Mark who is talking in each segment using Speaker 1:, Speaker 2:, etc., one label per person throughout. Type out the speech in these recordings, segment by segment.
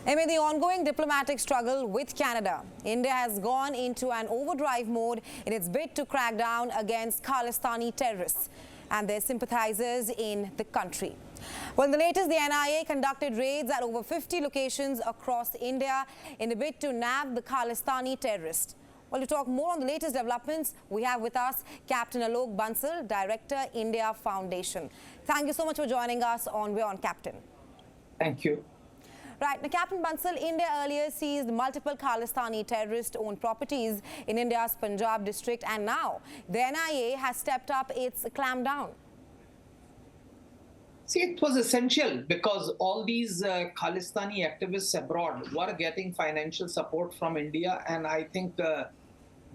Speaker 1: Amid the ongoing diplomatic struggle with Canada, India has gone into an overdrive mode in its bid to crack down against Khalistani terrorists and their sympathizers in the country. Well, in the latest, the NIA conducted raids at over 50 locations across India in a bid to nab the Khalistani terrorists. Well, to talk more on the latest developments, we have with us Captain Alok Bansal, Director, India Foundation. Thank you so much for joining us on WION, Captain.
Speaker 2: Thank you.
Speaker 1: Right. Now, Captain Bansal, India earlier seized multiple Khalistani terrorist-owned properties in India's Punjab district, and now the NIA has stepped up its clampdown.
Speaker 2: See, it was essential because all these Khalistani activists abroad were getting financial support from India, and I think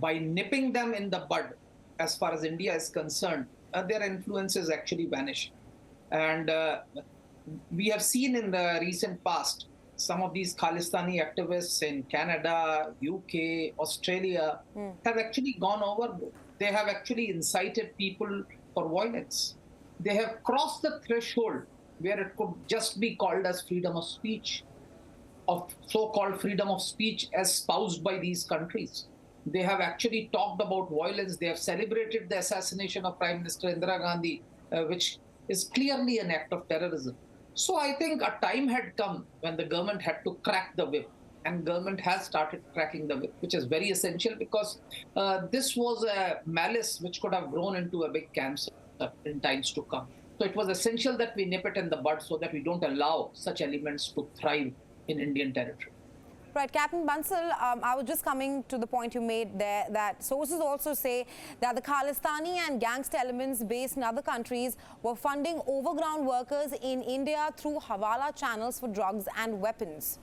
Speaker 2: by nipping them in the bud, as far as India is concerned, their influence is actually vanishing. And we have seen in the recent past some of these Khalistani activists in Canada, UK, Australia have actually gone overboard. They have actually incited people for violence. They have crossed the threshold where it could just be called as freedom of speech, of so-called freedom of speech as espoused by these countries. They have actually talked about violence. They have celebrated the assassination of Prime Minister Indira Gandhi, which is clearly an act of terrorism. So I think a time had come when the government had to crack the whip, and government has started cracking the whip, which is very essential because this was a malice which could have grown into a big cancer in times to come. So it was essential that we nip it in the bud so that we don't allow such elements to thrive in Indian territory.
Speaker 1: Right, Captain Bansal, I was just coming to the point you made there that sources also say that the Khalistani and gangster elements based in other countries were funding overground workers in India through Hawala channels for drugs and weapons.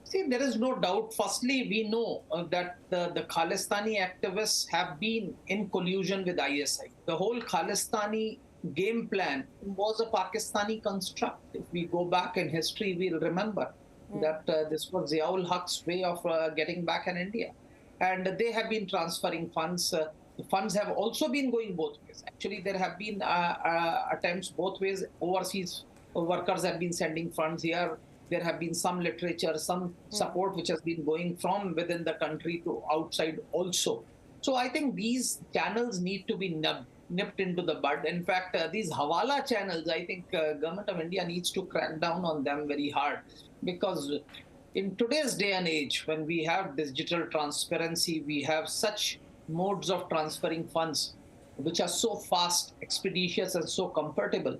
Speaker 2: See, there is no doubt. Firstly, we know that the Khalistani activists have been in collusion with ISI. The whole Khalistani game plan was a Pakistani construct. If we go back in history, we'll remember that this was Ziaul Haq's way of getting back in India. And they have been transferring funds. The funds have also been going both ways. Actually, there have been attempts both ways. Overseas workers have been sending funds here. There have been some literature, some support which has been going from within the country to outside also. So I think these channels need to be nipped into the bud. In fact, these Hawala channels, I think government of India needs to crack down on them very hard, because in today's day and age, when we have digital transparency, we have such modes of transferring funds which are so fast, expeditious, and so comfortable.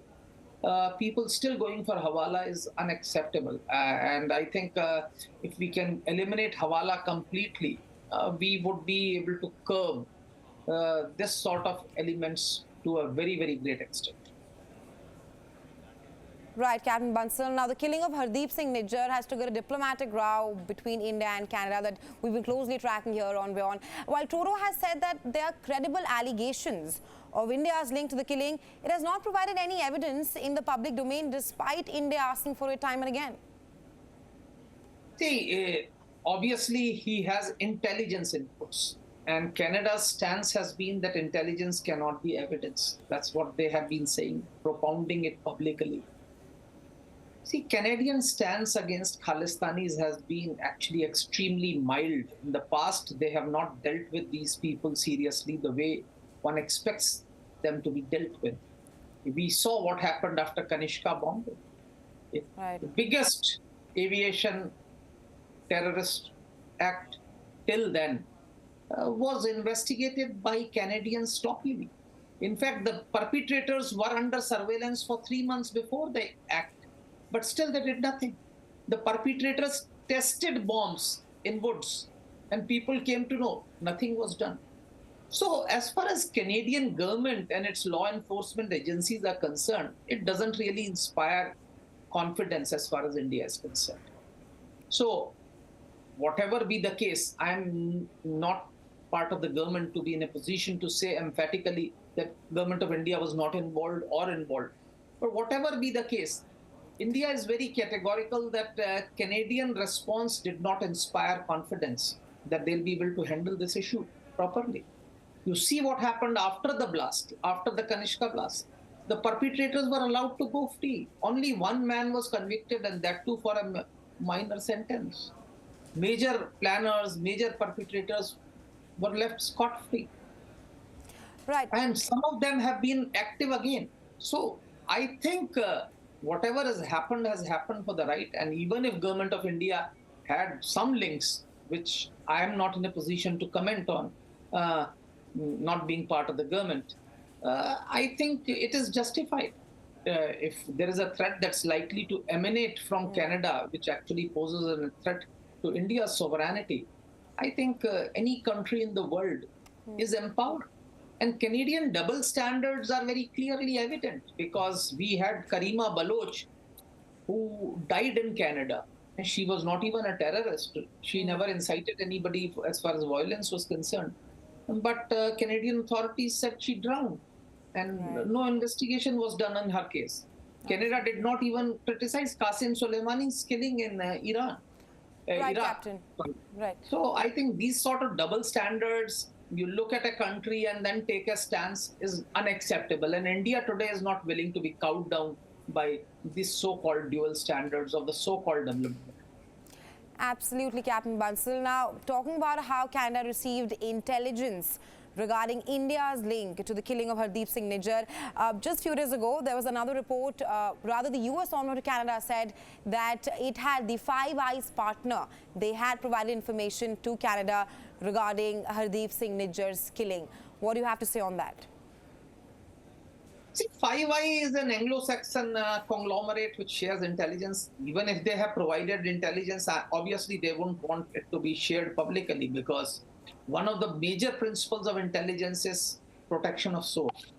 Speaker 2: People still going for Hawala is unacceptable. And I think if we can eliminate Hawala completely, we would be able to curb this sort of elements to a very, very great extent.
Speaker 1: Right, Captain Bansal. Now, the killing of Hardeep Singh Nijjar has triggered a diplomatic row between India and Canada that we've been closely tracking here on WION. While Trudeau has said that there are credible allegations of India's link to the killing, it has not provided any evidence in the public domain despite India asking for it time and again.
Speaker 2: See, obviously he has intelligence inputs, and Canada's stance has been that intelligence cannot be evidence. That's what they have been saying, propounding it publicly. See, Canadian stance against Khalistanis has been actually extremely mild. In the past, they have not dealt with these people seriously the way one expects them to be dealt with. We saw what happened after Kanishka bombing.
Speaker 1: Right.
Speaker 2: The biggest aviation terrorist act till then was investigated by Canadians sloppily. In fact, the perpetrators were under surveillance for 3 months before the act, but still they did nothing. The perpetrators tested bombs in woods, and people came to know nothing was done. So as far as Canadian government and its law enforcement agencies are concerned, it doesn't really inspire confidence as far as India is concerned. So whatever be the case, I'm not part of the government to be in a position to say emphatically that government of India was not involved or involved. But whatever be the case, India is very categorical that Canadian response did not inspire confidence that they'll be able to handle this issue properly. You see what happened after the blast, after the Kanishka blast. the perpetrators were allowed to go free. Only one man was convicted, and that too for a minor sentence. Major planners, major perpetrators were left scot-free.
Speaker 1: Right.
Speaker 2: And some of them have been active again. So I think whatever has happened for the right. And even if Government of India had some links, which I am not in a position to comment on, not being part of the government, I think it is justified. If there is a threat that's likely to emanate from Canada, which actually poses a threat to India's sovereignty, I think any country in the world is empowered. And Canadian double standards are very clearly evident, because we had Karima Baloch, who died in Canada. And she was not even a terrorist. She never incited anybody as far as violence was concerned. But Canadian authorities said she drowned. And no investigation was done on her case. Canada did not even criticize Qasem Soleimani's killing in Iran.
Speaker 1: Right,
Speaker 2: Iraq.
Speaker 1: Captain. Right.
Speaker 2: So I think these sort of double standards, you look at a country and then take a stance, is unacceptable. And India today is not willing to be cowed down by these so-called dual standards of the so-called development.
Speaker 1: Absolutely, Captain Bansal. Now, talking about how Canada received intelligence regarding India's link to the killing of Hardeep Singh Nijjar. Just a few days ago, there was another report, rather the US envoy to Canada said that it had the Five Eyes partner. They had provided information to Canada regarding Hardeep Singh Nijjar's killing. What do you have to say on that?
Speaker 2: See, Five Eyes is an Anglo-Saxon conglomerate which shares intelligence. Even if they have provided intelligence, obviously they won't want it to be shared publicly, because one of the major principles of intelligence is protection of source.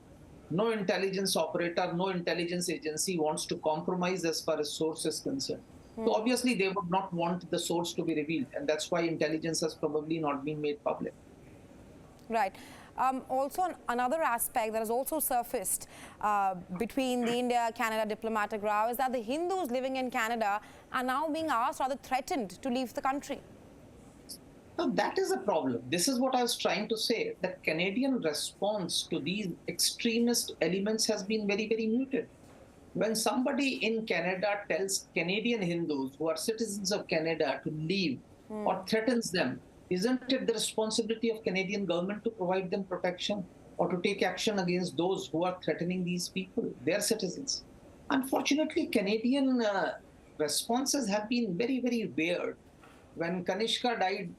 Speaker 2: No intelligence operator, no intelligence agency wants to compromise as far as source is concerned. So obviously they would not want the source to be revealed, and that's why intelligence has probably not been made public.
Speaker 1: Right. Also, another aspect that has also surfaced between the India-Canada diplomatic row is that the Hindus living in Canada are now being asked, rather threatened, to leave the country.
Speaker 2: Now, that is a problem. This is what I was trying to say, that Canadian response to these extremist elements has been very, very muted. When somebody in Canada tells Canadian Hindus who are citizens of Canada to leave or threatens them, isn't it the responsibility of Canadian government to provide them protection or to take action against those who are threatening these people, their citizens? Unfortunately, Canadian responses have been very, very weird. When Kanishka died,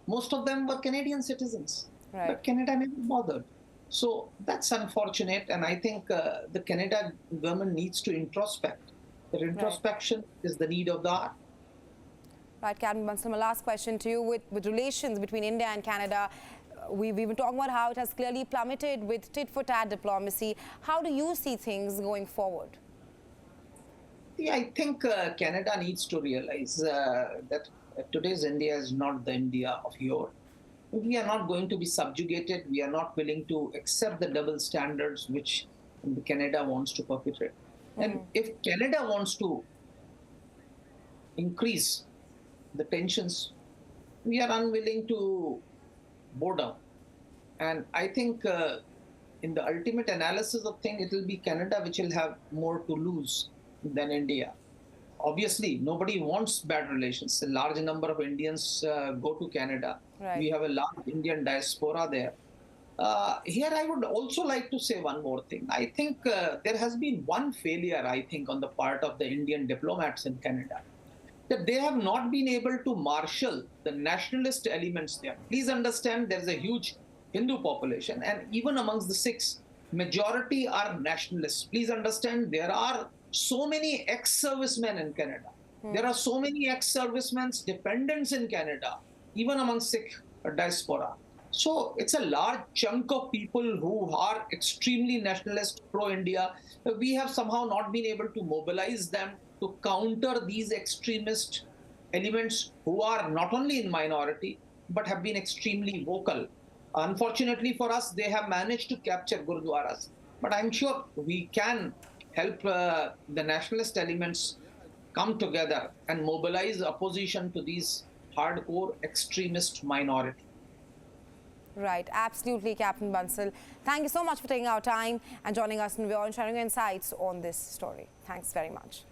Speaker 2: most of them were Canadian citizens, but Canada never bothered. So that's unfortunate, and I think the Canada government needs to introspect. That introspection is the need of the hour.
Speaker 1: Right, Captain Bansal, my last question to you. With relations between India and Canada, we've been talking about how it has clearly plummeted with tit-for-tat diplomacy. How do you see things going forward?
Speaker 2: Yeah, I think Canada needs to realize that today's India is not the India of yore. We are not going to be subjugated. We are not willing to accept the double standards which Canada wants to perpetrate. And if Canada wants to increase the tensions, we are unwilling to bow down. And I think in the ultimate analysis of things, it will be Canada which will have more to lose than India. Obviously, nobody wants bad relations. A large number of Indians go to Canada. We have a large Indian diaspora there. Here, I would also like to say one more thing. I think there has been one failure, I think, on the part of the Indian diplomats in Canada, that they have not been able to marshal the nationalist elements there. Please understand, there's a huge Hindu population, and even amongst the Sikhs, majority are nationalists. Please understand, there are so many ex-servicemen in Canada. There are so many ex-servicemen, dependents in Canada, even among Sikh diaspora. So it's a large chunk of people who are extremely nationalist, pro-India. We have somehow not been able to mobilize them to counter these extremist elements who are not only in minority, but have been extremely vocal. Unfortunately for us, they have managed to capture Gurudwaras. But I'm sure we can help the nationalist elements come together and mobilize opposition to these hardcore extremist minority.
Speaker 1: Right, absolutely, Captain Bansal. Thank you so much for taking our time and joining us in WION, sharing your insights on this story. Thanks very much.